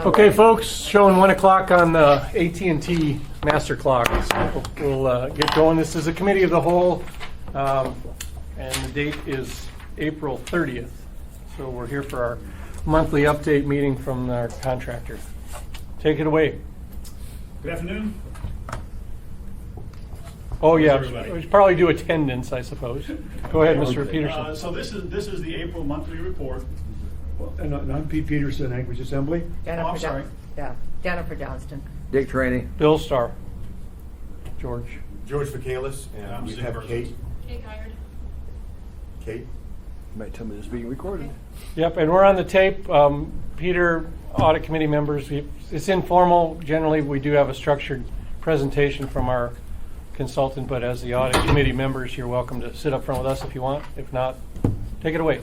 Okay, folks, showing 1 o'clock on the AT&T master clock. So we'll get going. This is a committee of the whole, and the date is April 30th. So we're here for our monthly update meeting from our contractor. Take it away. Good afternoon. Oh yeah, everybody? we should probably do attendance, I suppose. Go ahead, Mr. Peterson. So this is the April monthly report. And I'm Pete Peterson, Anchorage Assembly. I'm sorry. Jennifer Johnston. Dick Trainee. Bill Starr. George. George Michaelis, and I'm we Steve have Burgess. Kate. Kate Guyard. Kate? You might tell me this is being recorded. Yep, and we're on the tape. Peter, audit committee members, it's informal. Generally, we do have a structured presentation from our consultant, but as the audit committee members, you're welcome to sit up front with us if you want. If not, take it away.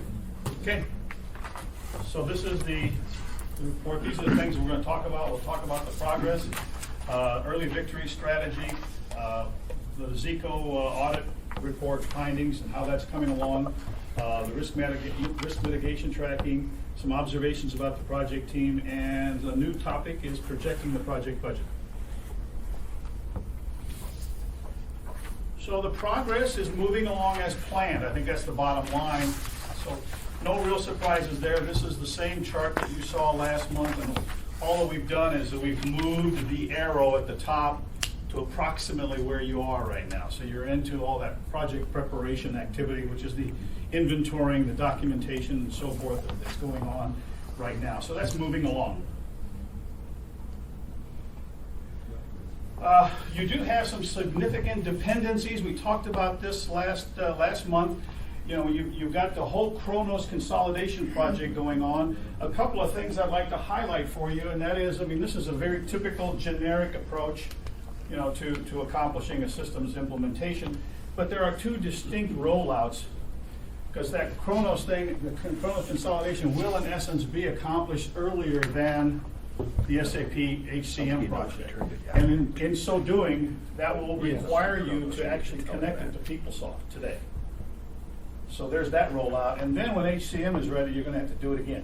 Okay. So this is the report. These are the things we're going to talk about. We'll talk about the progress, early victory strategy, the ZECO audit report findings and how that's coming along, the risk mitigation tracking, some observations about the project team, and the new topic is projecting the project budget. So the progress is moving along as planned. I think that's the bottom line. So no real surprises there. This is the same chart that you saw last month, and all that we've done is that we've moved the arrow at the top to approximately where you are right now. So you're into all that project preparation activity, which is the inventorying, the documentation, and so forth that's going on right now. So that's moving along. You do have some significant dependencies. We talked about this last month. You know, you've got the whole Kronos consolidation project going on. A couple of things I'd like to highlight for you, and that is, I mean, this is a very typical generic approach, you know, to accomplishing a systems implementation. But there are two distinct rollouts, because that Kronos thing, the Kronos consolidation will in essence be accomplished earlier than the SAP HCM project. And in so doing, that will require you to actually connect it to PeopleSoft today. So there's that rollout. And then when HCM is ready, you're going to have to do it again.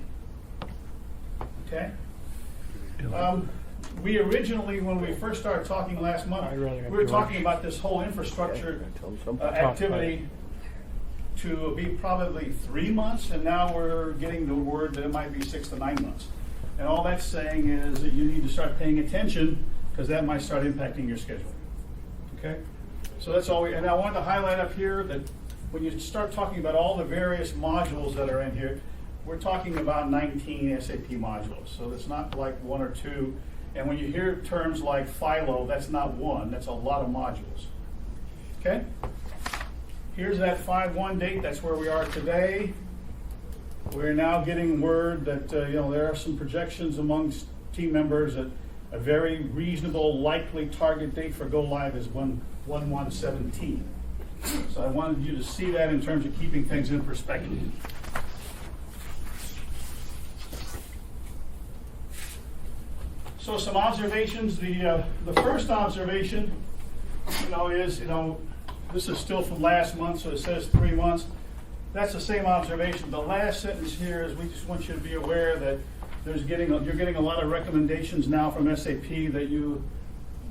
Okay? We originally, when we first started talking last month, we were talking about this whole infrastructure activity to be probably 3 months, and now we're getting the word that it might be 6 to 9 months. And all that's saying is that you need to start paying attention, because that might start impacting your schedule. Okay? So that's all and I wanted to highlight up here that when you start talking about all the various modules that are in here, we're talking about 19 SAP modules. So it's not like one or two. And when you hear terms like FILO, that's not one, that's a lot of modules. Okay? Here's that 5/1 date, that's where we are today. We're now getting word that there are some projections amongst team members that a very reasonable, likely target date for go live is 1/1/17. So I wanted you to see that in terms of keeping things in perspective. So some observations. The first observation, is this is still from last month, so it says 3 months. That's the same observation. The last sentence here is we just want you to be aware that you're getting a lot of recommendations now from SAP that you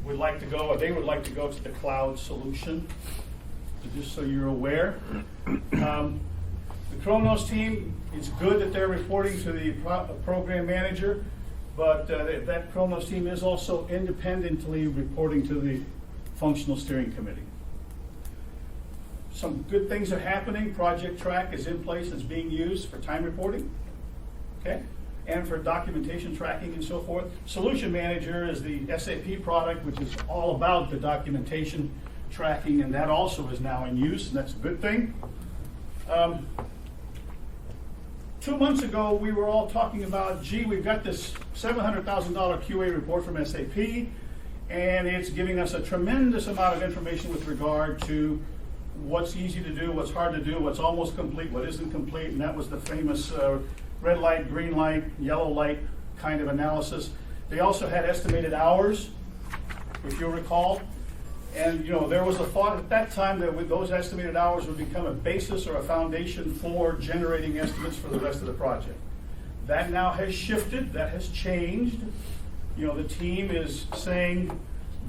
would like to go, or they would like to go to the cloud solution. So just so you're aware. The Kronos team, it's good that they're reporting to the program manager, but that Kronos team is also independently reporting to the functional steering committee. Some good things are happening. Project Track is in place. It's being used for time reporting, okay, and for documentation tracking and so forth. Solution Manager is the SAP product, which is all about the documentation tracking, and that also is now in use, and that's a good thing. 2 months ago, we were all talking about, we've got this $700,000 QA report from SAP, and it's giving us a tremendous amount of information with regard to what's easy to do, what's hard to do, what's almost complete, what isn't complete, and that was the famous red light, green light, yellow light kind of analysis. They also had estimated hours, if you'll recall. And there was a thought at that time that those estimated hours would become a basis or a foundation for generating estimates for the rest of the project. That now has shifted, that has changed. You know, the team is saying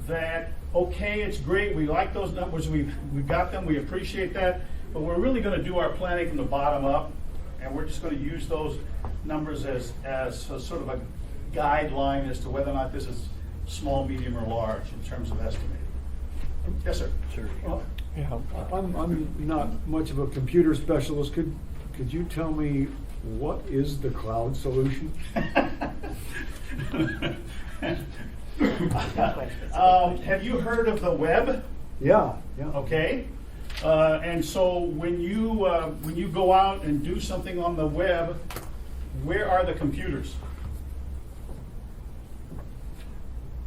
that, okay, it's great, we like those numbers, we've got them, we appreciate that, but we're really going to do our planning from the bottom up, and we're just going to use those numbers as a sort of a guideline as to whether or not this is small, medium, or large in terms of estimating. Yes, sir. Sure. Well, Yeah. I'm not much of a computer specialist. Could you tell me what is the cloud solution? Have you heard of the web? Yeah. Okay. And so when you go out and do something on the web, where are the computers?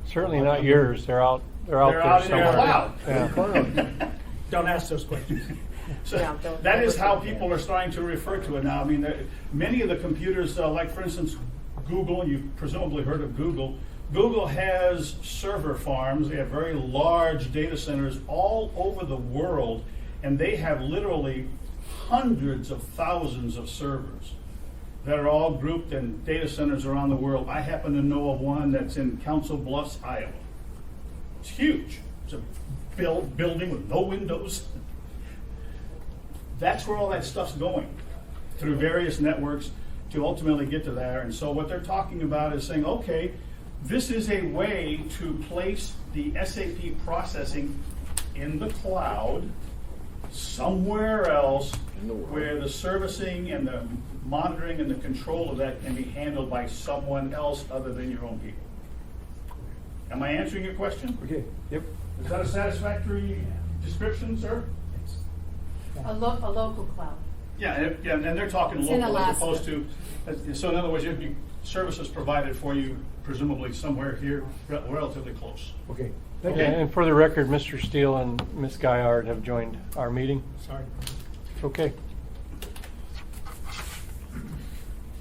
Certainly not yours. They're out They're there out in somewhere. the cloud. Yeah. Don't ask those questions. So Yeah, don't that is ever how compare. people are starting to refer to it now. I mean, many of the computers, like for instance, Google, and you've presumably heard of Google. Google has server farms. They have very large data centers all over the world, and they have literally hundreds of thousands of servers that are all grouped in data centers around the world. I happen to know of one that's in Council Bluffs, Iowa. It's huge. It's a building with no windows. That's where all that stuff's going, through various networks to ultimately get to there. And so what they're talking about is saying, okay, this is a way to place the SAP processing in the cloud somewhere else where the servicing and the monitoring and the control of that can be handled by someone else other than your own people. Am I answering your question? Okay. Yep. Is that a satisfactory description, sir? A local cloud. Yeah, and they're talking It's in local as Alaska. opposed to, so in other words, there'd be services provided for you presumably somewhere here relatively close. Okay. Thank Okay. you. And for the record, Mr. Steele and Ms. Guyard have joined our meeting. Sorry. Okay.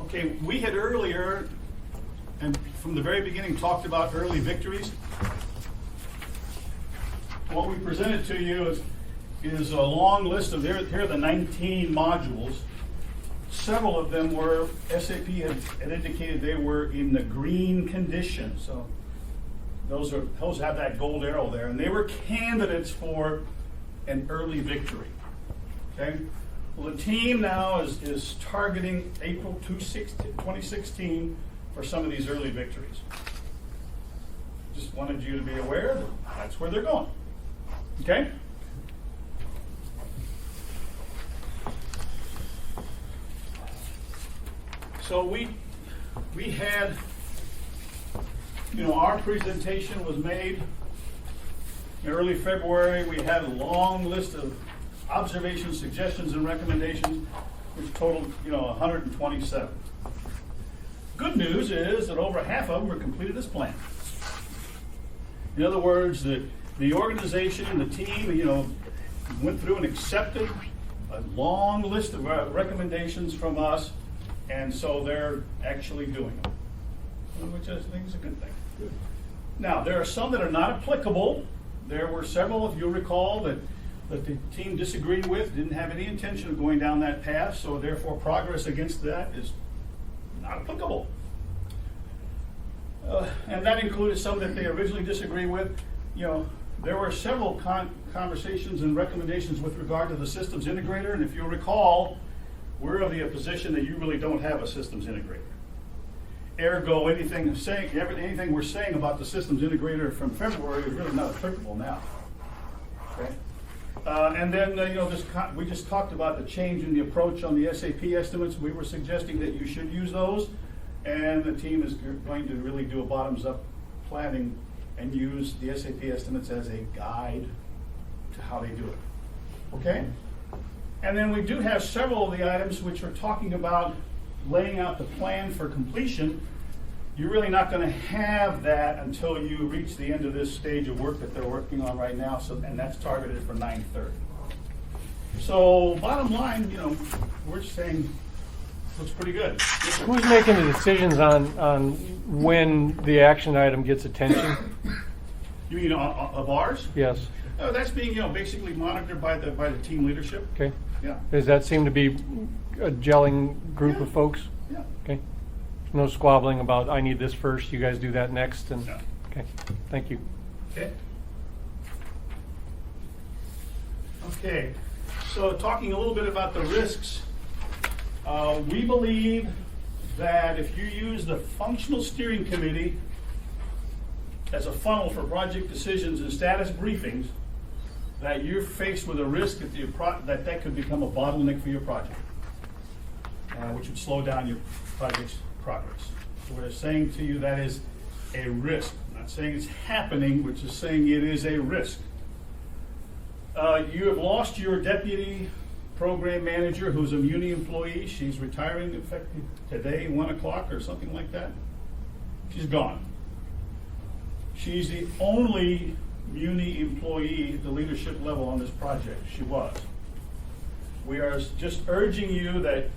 Okay, we had earlier, and from the very beginning, talked about early victories. What we presented to you is a long list of, here are the 19 modules. Several of them were, SAP had indicated they were in the green condition. So those have that gold arrow there, and they were candidates for an early victory. Okay? Well, the team now is targeting April 2016 for some of these early victories. Just wanted you to be aware that that's where they're going. Okay? So we had, our presentation was made in early February. We had a long list of observations, suggestions, and recommendations, which totaled, 127. Good news is that over half of them were completed as planned. In other words, the organization, the team, went through and accepted a long list of recommendations from us, and so they're actually doing them, which I think is a good thing. Good. Now, there are some that are not applicable. There were several, if you recall, that the team disagreed with, didn't have any intention of going down that path, so therefore progress against that is not applicable. And that included some that they originally disagreed with. There were several conversations and recommendations with regard to the systems integrator, and if you'll recall, we're of the position that you really don't have a systems integrator. Ergo, anything we're saying about the systems integrator from February is really not applicable now. Okay? And then, we just talked about the change in the approach on the SAP estimates. We were suggesting that you should use those, and the team is going to really do a bottoms-up planning and use the SAP estimates as a guide to how they do it. Okay? And then we do have several of the items which are talking about laying out the plan for completion. You're really not going to have that until you reach the end of this stage of work that they're working on right now, and that's targeted for 9/30. So bottom line, we're saying looks pretty good. Who's making the decisions on when the action item gets attention? You mean of ours? Yes. That's being, basically monitored by the team leadership. Okay. Yeah. Does that seem to be a gelling group of folks? Yeah. Okay. no squabbling about, I need this first, you guys do that next, and, No. okay, thank you. Okay. Okay, so talking a little bit about the risks, we believe that if you use the functional steering committee as a funnel for project decisions and status briefings, that you're faced with a risk that that could become a bottleneck for your project, which would slow down your project's progress. So we're saying to you that is a risk. I'm not saying it's happening, which is saying it is a risk. You have lost your deputy program manager, who's a Muni employee. She's retiring effective today, 1 o'clock or something like that. She's gone. She's the only Muni employee at the leadership level on this project. She was. We are just urging you that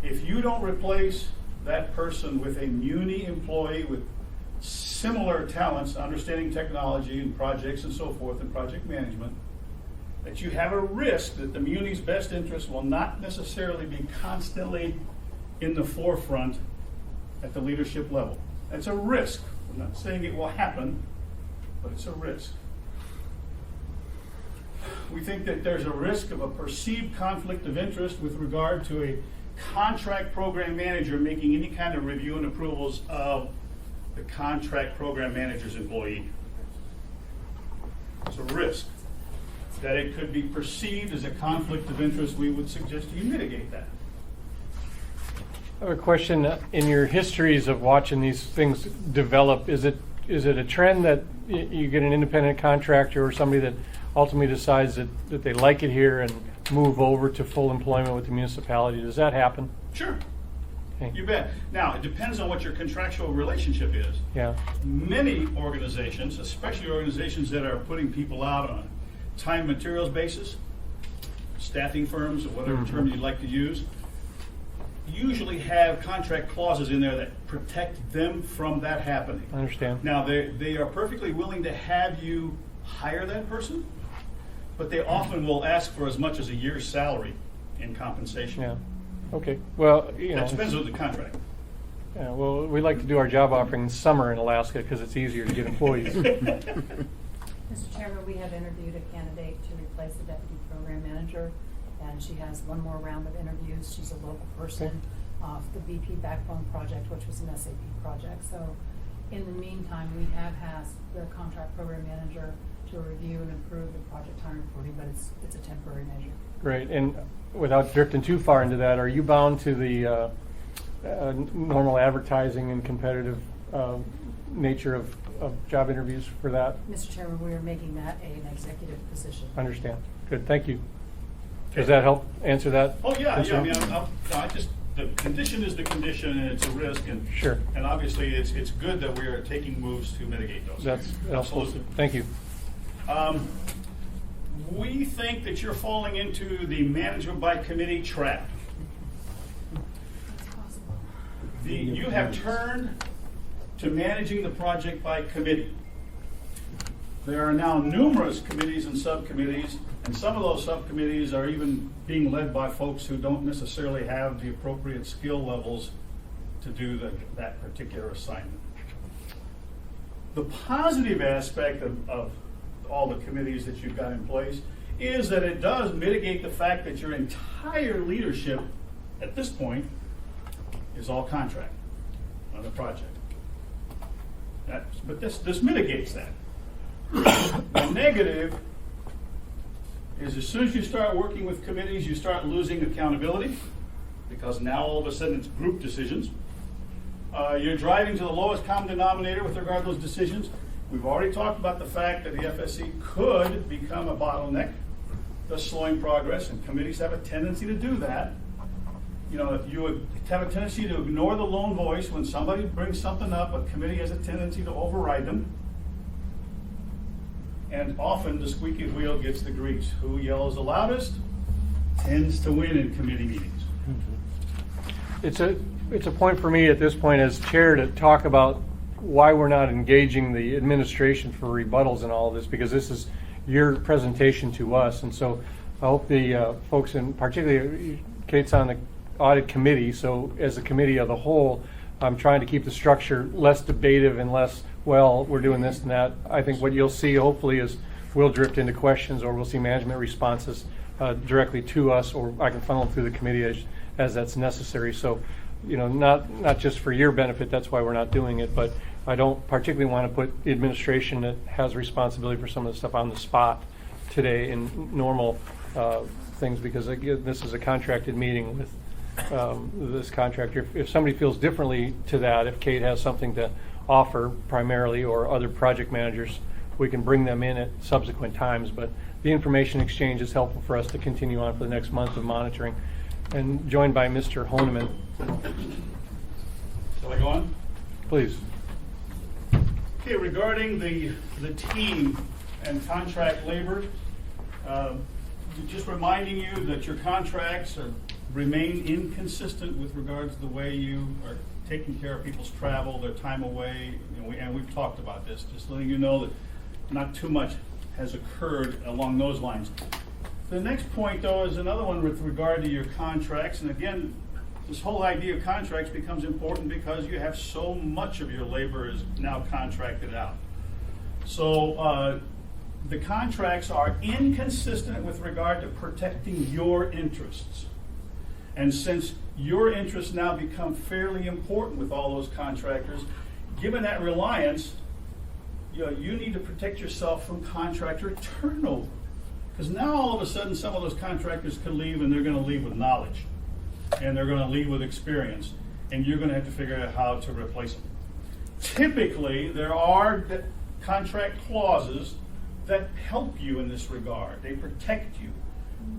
if you don't replace that person with a Muni employee with similar talents, understanding technology and projects and so forth and project management, that you have a risk that the Muni's best interest will not necessarily be constantly in the forefront at the leadership level. That's a risk. I'm not saying it will happen, but it's a risk. We think that there's a risk of a perceived conflict of interest with regard to a contract program manager making any kind of review and approvals of the contract program manager's employee. It's a risk that it could be perceived as a conflict of interest. We would suggest you mitigate that. I have a question. In your histories of watching these things develop, is it a trend that you get an independent contractor or somebody that ultimately decides that they like it here and move over to full employment with the municipality? Does that happen? Sure. Okay. You bet. Now, it depends on what your contractual relationship is. Yeah. Many organizations, especially organizations that are putting people out on a time materials basis, staffing firms or whatever term you'd like to use, usually have contract clauses in there that protect them from that happening. I understand. Now, they are perfectly willing to have you hire that person, but they often will ask for as much as a year's salary in compensation. Yeah. Okay. Well, you know. That depends on the contract. Yeah, well, we like to do our job offering in summer in Alaska because it's easier to get employees. Mr. Chairman, we have interviewed a candidate to replace the deputy program manager, and she has one more round of interviews. She's a local person off the BP Backbone project, which was an SAP project. So in the meantime, we have asked the contract program manager to review and approve the project time reporting, but it's a temporary measure. Great. And without drifting too far into that, are you bound to the normal advertising and competitive nature of job interviews for that? Mr. Chairman, we are making that an executive position. Understand. Good. Thank you. Does that help answer that? Oh, yeah, concern? the condition is the condition, and it's a risk, and Sure. and obviously it's good that we are taking moves to mitigate those. That's helpful. Absolutely. Thank you. We think that you're falling into the management by committee trap. It's possible. You have turned to managing the project by committee. There are now numerous committees and subcommittees, and some of those subcommittees are even being led by folks who don't necessarily have the appropriate skill levels to do that particular assignment. The positive aspect of all the committees that you've got in place is that it does mitigate the fact that your entire leadership at this point is all contract on the project. But this mitigates that. The negative is as soon as you start working with committees, you start losing accountability, because now all of a sudden it's group decisions. You're driving to the lowest common denominator with regard to those decisions. We've already talked about the fact that the FSC could become a bottleneck, thus slowing progress, and committees have a tendency to do that. You know, you would have a tendency to ignore the lone voice. When somebody brings something up, a committee has a tendency to override them. And often the squeaky wheel gets the grease. Who yells the loudest tends to win in committee meetings. It's a point for me at this point as chair to talk about why we're not engaging the administration for rebuttals and all of this, because this is your presentation to us. And so I hope the folks, and particularly Kate's on the audit committee, so as a committee of the whole, I'm trying to keep the structure less debative and less, well, we're doing this and that. I think what you'll see hopefully is we'll drift into questions, or we'll see management responses directly to us, or I can funnel them through the committee as that's necessary. So, not just for your benefit, that's why we're not doing it, but I don't particularly want to put the administration that has responsibility for some of the stuff on the spot today in normal things, because again, this is a contracted meeting with this contractor. If somebody feels differently to that, if Kate has something to offer primarily, or other project managers, we can bring them in at subsequent times. But the information exchange is helpful for us to continue on for the next month of monitoring. And joined by Mr. Honeman. Shall I go on? Please. Okay, regarding the team and contract labor, just reminding you that your contracts remain inconsistent with regards to the way you are taking care of people's travel, their time away, and we've talked about this, just letting you know that not too much has occurred along those lines. The next point, though, is another one with regard to your contracts, and again, this whole idea of contracts becomes important because you have so much of your labor is now contracted out. So the contracts are inconsistent with regard to protecting your interests. And since your interests now become fairly important with all those contractors, given that reliance, you need to protect yourself from contractor turnover. Because now all of a sudden some of those contractors can leave, and they're going to leave with knowledge, and they're going to leave with experience, and you're going to have to figure out how to replace them. Typically, there are contract clauses that help you in this regard. They protect you.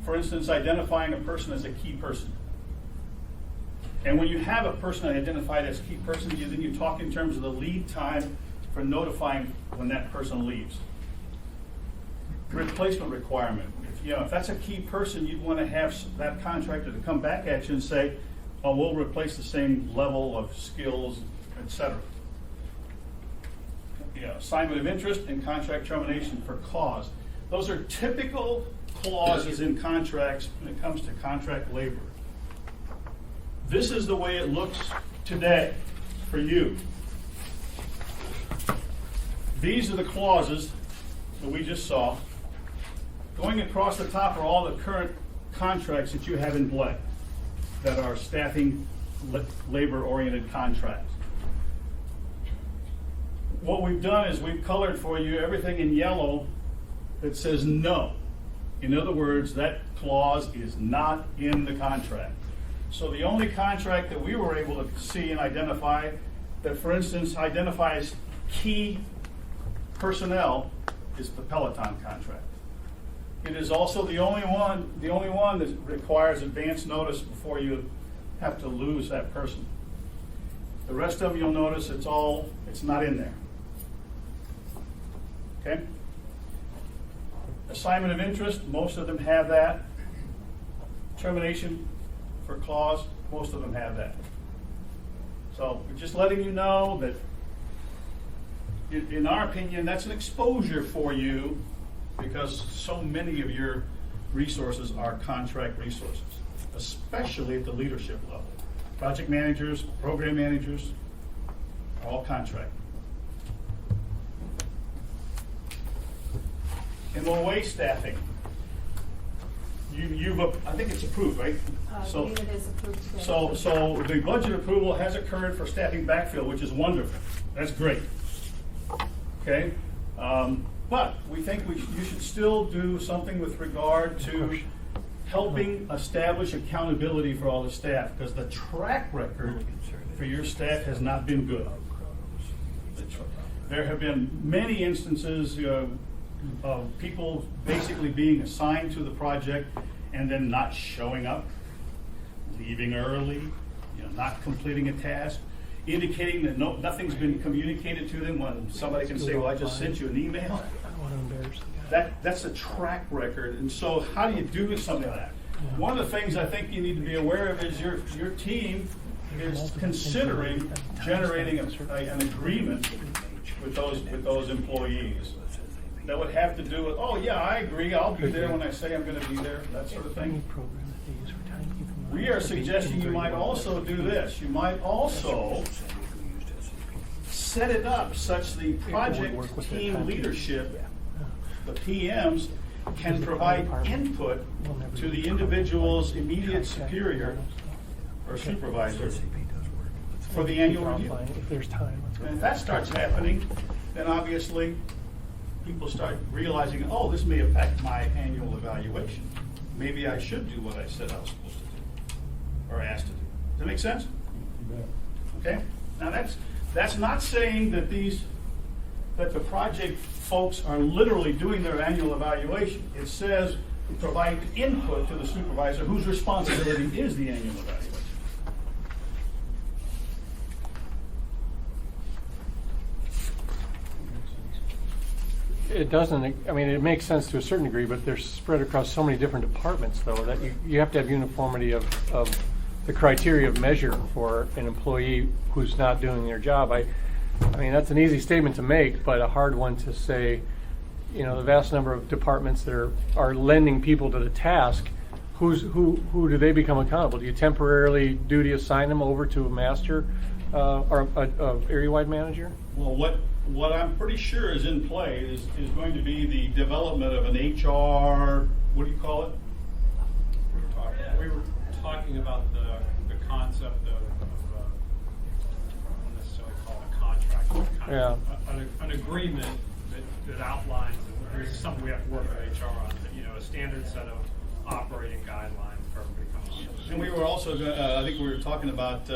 For instance, identifying a person as a key person. And when you have a person identified as a key person, then you talk in terms of the lead time for notifying when that person leaves. Replacement requirement. If that's a key person, you'd want to have that contractor to come back at you and say, oh, we'll replace the same level of skills, etc. Assignment of interest and contract termination for cause. Those are typical clauses in contracts when it comes to contract labor. This is the way it looks today for you. These are the clauses that we just saw. Going across the top are all the current contracts that you have in play that are staffing labor-oriented contracts. What we've done is we've colored for you everything in yellow that says no. In other words, that clause is not in the contract. So the only contract that we were able to see and identify that, for instance, identifies key personnel is the Peloton contract. It is also the only one that requires advance notice before you have to lose that person. The rest of them, you'll notice it's not in there. Okay? Assignment of interest, most of them have that. Termination for clause, most of them have that. So we're just letting you know that, in our opinion, that's an exposure for you because so many of your resources are contract resources, especially at the leadership level. Project managers, program managers, are all contract. MOA staffing. I think it's approved, right? I believe it is approved today. So the budget approval has occurred for staffing backfill, which is wonderful. That's great. Okay, but we think you should still do something with regard to helping establish accountability for all the staff, because the track record for your staff has not been good. There have been many instances of people basically being assigned to the project and then not showing up, leaving early, not completing a task, indicating that nothing's been communicated to them when somebody can say, well, I just sent you an email. I don't want to embarrass the guy. That's a track record. And so how do you do something like that? One of the things I think you need to be aware of is your team is considering generating an agreement with those employees that would have to do with, oh yeah, I agree, I'll be there when I say I'm going to be there, that sort of thing. We are suggesting you might also do this. You might also set it up such the project work with their team time. leadership, the PMs, can provide input to the individual's immediate superior or supervisor for the annual review. If there's time. And if that starts happening, then obviously people start realizing, oh, this may affect my annual evaluation. Maybe I should do what I said I was supposed to do or asked to do. Does that make sense? Okay? Now that's not saying that that the project folks are literally doing their annual evaluation. It says provide input to the supervisor whose responsibility is the annual evaluation. It doesn't, I mean, it makes sense to a certain degree, but they're spread across so many different departments, though, that you have to have uniformity of the criteria of measure for an employee who's not doing their job. I mean, that's an easy statement to make, but a hard one to say. You know, the vast number of departments that are lending people to the task, who do they become accountable? Do you temporarily duty assign them over to a master or a area-wide manager? Well, what I'm pretty sure is in play is going to be the development of an HR, what do you call it? We were talking about the concept of I don't necessarily call it a contract, but kind of an agreement that outlines, and this is something we have to work with HR on, but, you know, a standard set of operating guidelines for everybody coming on. And we were also, I think we were talking about,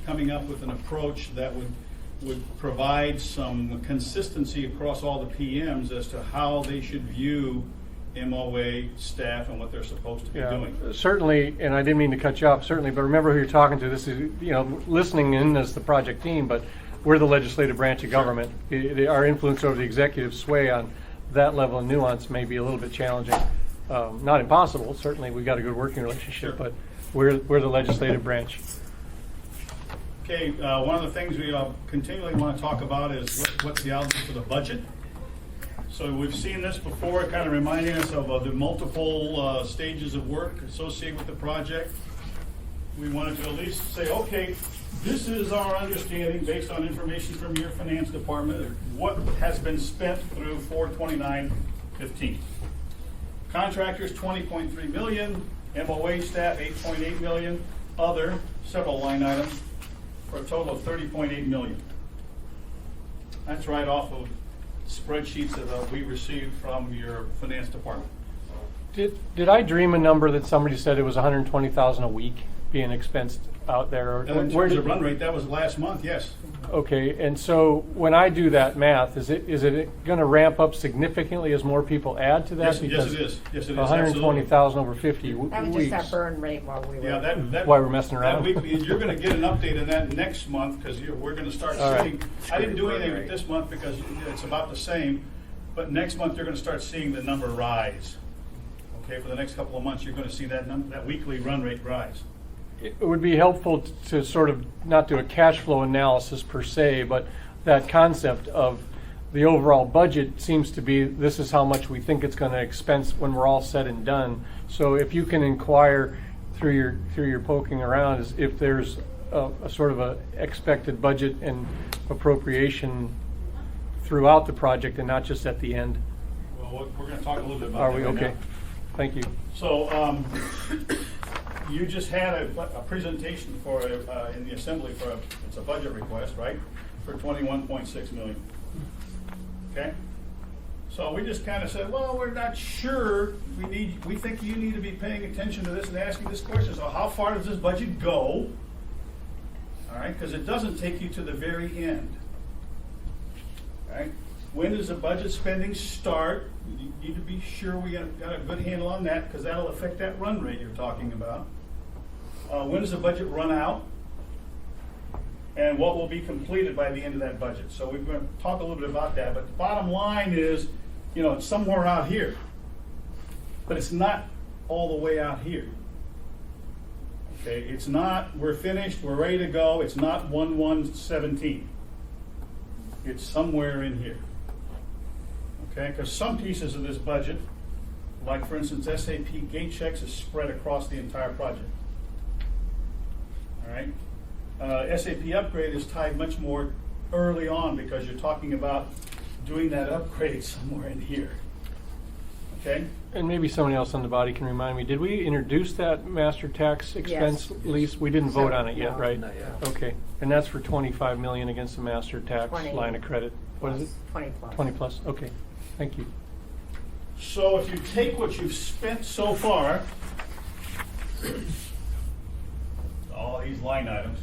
coming up with an approach that would provide some consistency across all the PMs as to how they should view MOA staff and what they're supposed to be doing. Certainly, and I didn't mean to cut you off, certainly, but remember who you're talking to. This is, you know, listening in as the project team, but we're the legislative branch of government. Our influence over the executive sway on that level of nuance may be a little bit challenging. Not impossible, certainly we've got a good working relationship, but we're the legislative branch. Okay, one of the things we continually want to talk about is what's the outlook for the budget. So we've seen this before, kind of reminding us of the multiple stages of work associated with the project. We wanted to at least say, okay, this is our understanding based on information from your finance department of what has been spent through 4/29/15. Contractors, $20.3 million, MOA staff, $8.8 million, other, several line items, for a total of $30.8 million. That's right off of spreadsheets that we received from your finance department. Did I dream a number that somebody said it was $120,000 a week being expensed out there? In terms of run rate, that was last month, yes. Okay, and so when I do that math, is it going to ramp up significantly as more people add to that? Yes, it is. Yes, it is. 120,000 over 50 weeks. That was just our burn rate while we were. Yeah, that. Why we're messing around. That week, you're going to get an update on that next month because we're going to start All right. seeing. I didn't do anything with this month because it's about the same, but next month you're going to start seeing the number rise. Okay, for the next couple of months, you're going to see that weekly run rate rise. It would be helpful to sort of not do a cash flow analysis per se, but that concept of the overall budget seems to be, this is how much we think it's going to expense when we're all said and done. So if you can inquire through your poking around, is if there's a sort of a expected budget and appropriation throughout the project and not just at the end. Well, we're going to talk a little bit about Are that we? right Okay. now. Thank you. So you just had a presentation for in the assembly for it's a budget request, right? For $21.6 million. Okay. So we just kind of said, well, we're not sure. We think you need to be paying attention to this and asking this question. So how far does this budget go? All right, because it doesn't take you to the very end. All right. When does the budget spending start? You need to be sure we got a good handle on that because that'll affect that run rate you're talking about. When does the budget run out? And what will be completed by the end of that budget? So we're going to talk a little bit about that. But the bottom line is, it's somewhere out here. But it's not all the way out here. Okay, it's not, we're finished, we're ready to go. It's not 1/1/17. It's somewhere in here. Okay, because some pieces of this budget, like for instance SAP gate checks, is spread across the entire project. All right, SAP upgrade is tied much more early on because you're talking about doing that upgrade somewhere in here. Okay? And maybe somebody else on the body can remind me, did we introduce that master tax expense lease? We didn't vote on it yet, No. right? Not yet. Okay, and that's for 25 million against the master tax 20. line of credit. What is it? 20 plus. 20 plus, okay, thank you. So if you take what you've spent so far, all these line items,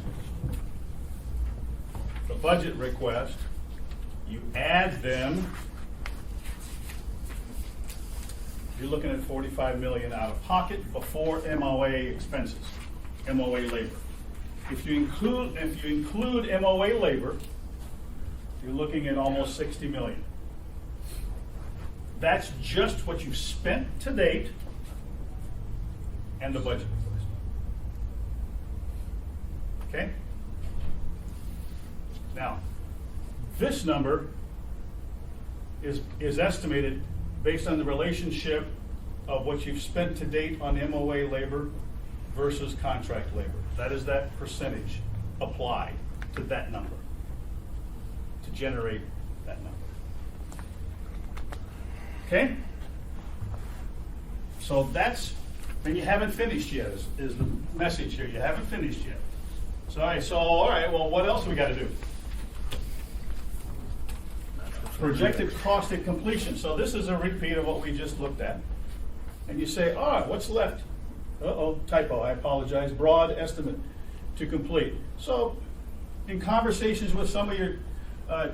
the budget request, you add them, you're looking at 45 million out of pocket before MOA expenses, MOA labor. If you include MOA labor, you're looking at almost 60 million. That's just what you've spent to date and the budget request. Okay? Now, this number is estimated based on the relationship of what you've spent to date on MOA labor versus contract labor. That is that percentage applied to that number to generate that number. Okay? So that's, and you haven't finished yet, is the message here. You haven't finished yet. So, all right, well, what else we got to do? Projected cost at completion. So this is a repeat of what we just looked at. And you say, all right, what's left? Uh-oh, typo, I apologize. Broad estimate to complete. So in conversations with some of your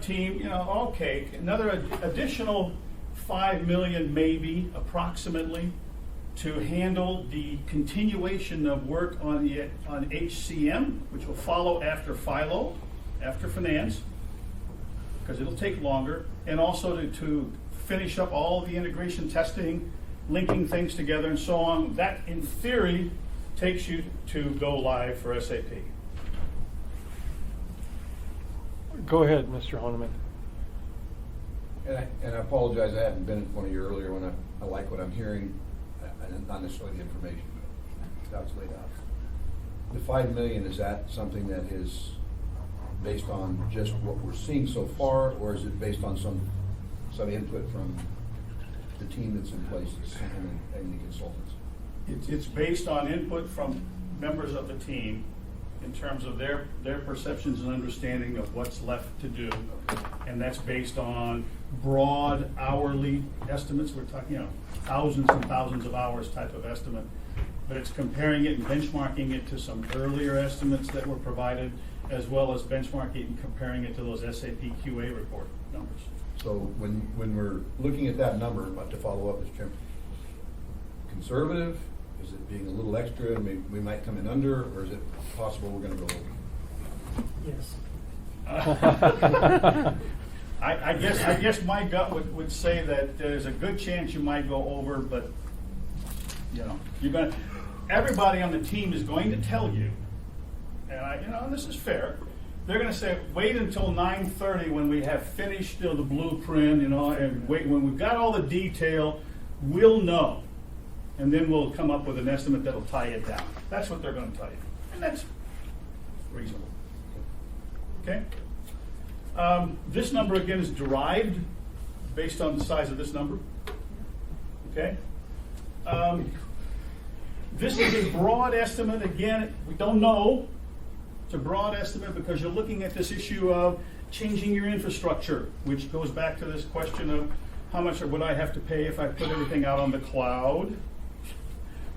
team, okay, another additional 5 million maybe, approximately, to handle the continuation of work on HCM, which will follow after Philo, after finance, because it'll take longer, and also to finish up all the integration testing, linking things together and so on. That, in theory, takes you to go live for SAP. Go ahead, Mr. Honeman. And I apologize, I haven't been at one of you earlier when I like what I'm hearing, and not necessarily the information, but how it's laid out. The 5 million, is that something that is based on just what we're seeing so far, or is it based on some input from the team that's in place and the consultants? It's based on input from members of the team in terms of their perceptions and understanding of what's left to do. And that's based on broad hourly estimates. We're talking, thousands and thousands of hours type of estimate. But it's comparing it and benchmarking it to some earlier estimates that were provided, as well as benchmarking it and comparing it to those SAP QA report numbers. So when we're looking at that number, but to follow up, Mr. Chairman, conservative, is it being a little extra and we might come in under, or is it possible we're going to go over? Yes. I guess my gut would say that there's a good chance you might go over, but everybody on the team is going to tell you, and this is fair. They're going to say, wait until 9:30 when we have finished the blueprint, and wait when we've got all the detail, we'll know, and then we'll come up with an estimate that'll tie it down. That's what they're going to tell you, and that's reasonable. Okay. This number again is derived based on the size of this number. Okay. This is a broad estimate. Again, we don't know. It's a broad estimate because you're looking at this issue of changing your infrastructure, which goes back to this question of how much would I have to pay if I put everything out on the cloud.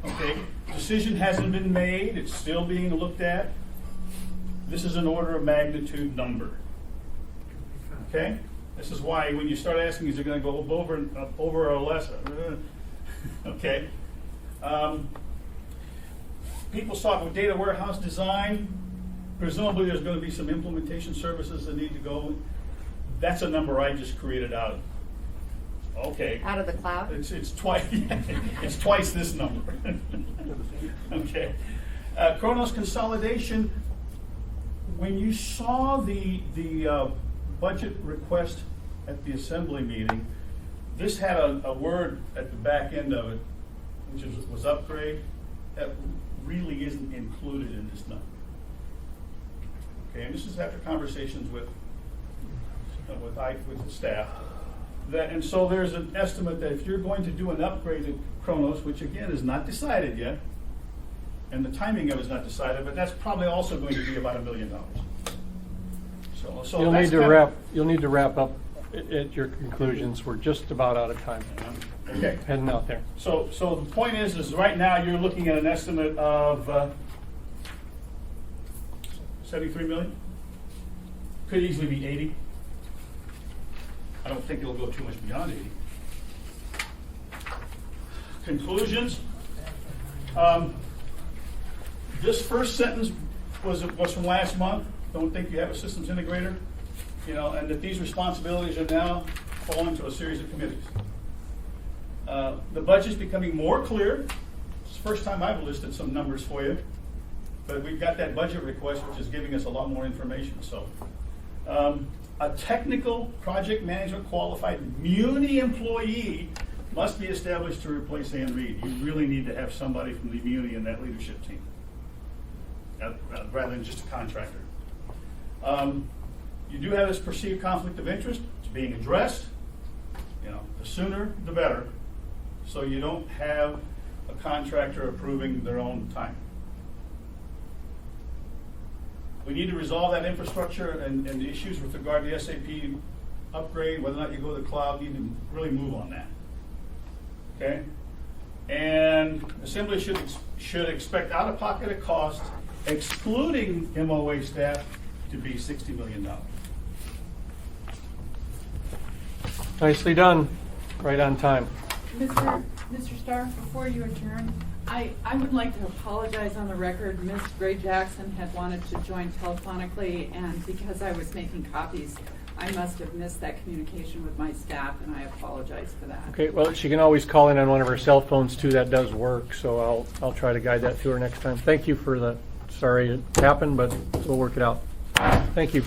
Okay. Decision hasn't been made. It's still being looked at. This is an order of magnitude number. Okay? This is why when you start asking, is it going to go over or less? Okay? People talk with data warehouse design. Presumably there's going to be some implementation services that need to go. That's a number I just created out of. Okay. Out of the cloud? It's twice. It's twice this number. Okay. Kronos consolidation. When you saw the budget request at the assembly meeting, this had a word at the back end of it, which was upgrade. That really isn't included in this number. Okay, and this is after conversations with with Ike, with the staff. And so there's an estimate that if you're going to do an upgrade to Kronos, which again is not decided yet, and the timing of it is not decided, but that's probably also going to be about $1 million. So You'll that's need to kind wrap, of- you'll need to wrap up at your conclusions. We're just about out of time. Okay. Heading out there. So the point is right now you're looking at an estimate of 73 million? Could easily be 80. I don't think it'll go too much beyond 80. Conclusions. This first sentence was from last month. Don't think you have a systems integrator, and that these responsibilities are now falling to a series of committees. The budget's becoming more clear. It's the first time I've listed some numbers for you, but we've got that budget request, which is giving us a lot more information. So, a technical project management qualified Muni employee must be established to replace Ann Reed. You really need to have somebody from the Muni in that leadership team, rather than just a contractor. You do have this perceived conflict of interest. It's being addressed. The sooner the better, so you don't have a contractor approving their own time. We need to resolve that infrastructure and the issues with regard to the SAP upgrade, whether or not you go to the cloud. You need to really move on that. Okay? And Assembly should expect out-of-pocket cost, excluding MOA staff, to be $60 million. Nicely done. Right on time. Mr. Starr, before you adjourn, I would like to apologize on the record. Ms. Gray Jackson had wanted to join telephonically, and because I was making copies, I must have missed that communication with my staff, and I apologize for that. Okay, well, she can always call in on one of her cell phones too. That does work, so I'll try to guide that to her next time. Thank you for the, sorry it happened, but we'll work it out. Thank you.